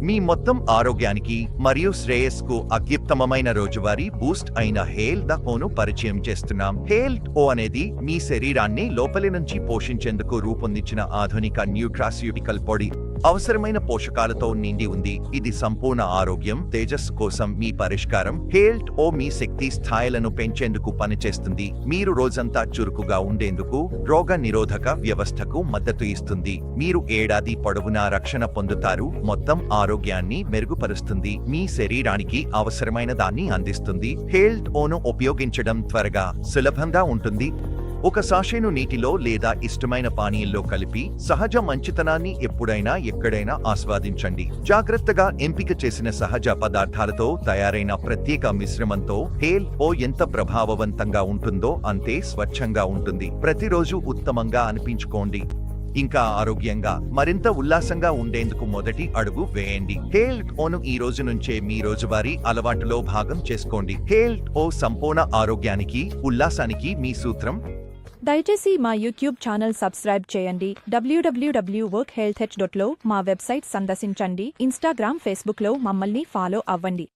మీ మొత్తం ఆరోగ్యానికి మరియు శ్రేయస్కు అత్యుత్తమమైన రోజువారీ బూస్ట్ అయిన హెల్త్ ఓను పరిచయం చేస్తున్నాం. హెల్త్ ఓ అనేది మీ శరీరాన్ని లోపలి నుంచి పోషించేందుకు రూపొందించిన ఆధునిక న్యూట్రాస్యూటికల్ పొడి. అవసరమైన పోషకాలతో నిండి ఉంది. ఇది సంపూర్ణ ఆరోగ్యం, తేజస్సు కోసం మీ పరిష్కారం. హెల్త్ ఓ మీ శక్తి స్థాయిలను పెంచేందుకు పనిచేస్తుంది. మీరు రోజంతా చురుకుగా ఉండేందుకు రోగ నిరోధక వ్యవస్థకు మద్దతు ఇస్తుంది. మీరు ఏడాది పొడవునా రక్షణ పొందుతారు. మొత్తం ఆరోగ్యాన్ని మెరుగుపరుస్తుంది. మీ శరీరానికి అవసరమైన దాన్ని అందిస్తుంది. హెల్త్ ఓను ఉపయోగించడం త్వరగా, సులభంగా ఉంటుంది. ఒక సాషేను నీటిలో లేదా ఇష్టమైన పానీయంలో కలిపి సహజ మంచితనాన్ని ఎప్పుడైనా ఎక్కడైనా ఆస్వాదించండి. జాగ్రత్తగా ఎంపిక చేసిన సహజ పదార్థాలతో తయారైన ప్రత్యేక మిశ్రమంతో హెల్త్ ఓ ఎంత ప్రభావవంతంగా ఉంటుందో అంతే స్వచ్ఛంగా ఉంటుంది. ప్రతిరోజు ఉత్తమంగా అనిపించుకోండి. ఇంకా ఆరోగ్యంగా, మరింత ఉల్లాసంగా ఉండేందుకు మొదటి అడుగు వేయండి. హెల్త్ ఓను ఈ రోజు నుంచే మీ రోజువారీ అలవాటులో భాగం చేసుకోండి. హెల్త్ ఓ సంపూర్ణ ఆరోగ్యానికి, ఉల్లాసానికి మీ సూత్రం. దయచేసి మా యూట్యూబ్ ఛానల్ సబ్స్క్రైబ్ చేయండి. www.workhealth.lo మా వెబ్సైట్ సందర్శించండి. ఇన్స్టాగ్రామ్, ఫేస్బుక్లో మమ్మల్ని ఫాలో అవ్వండి.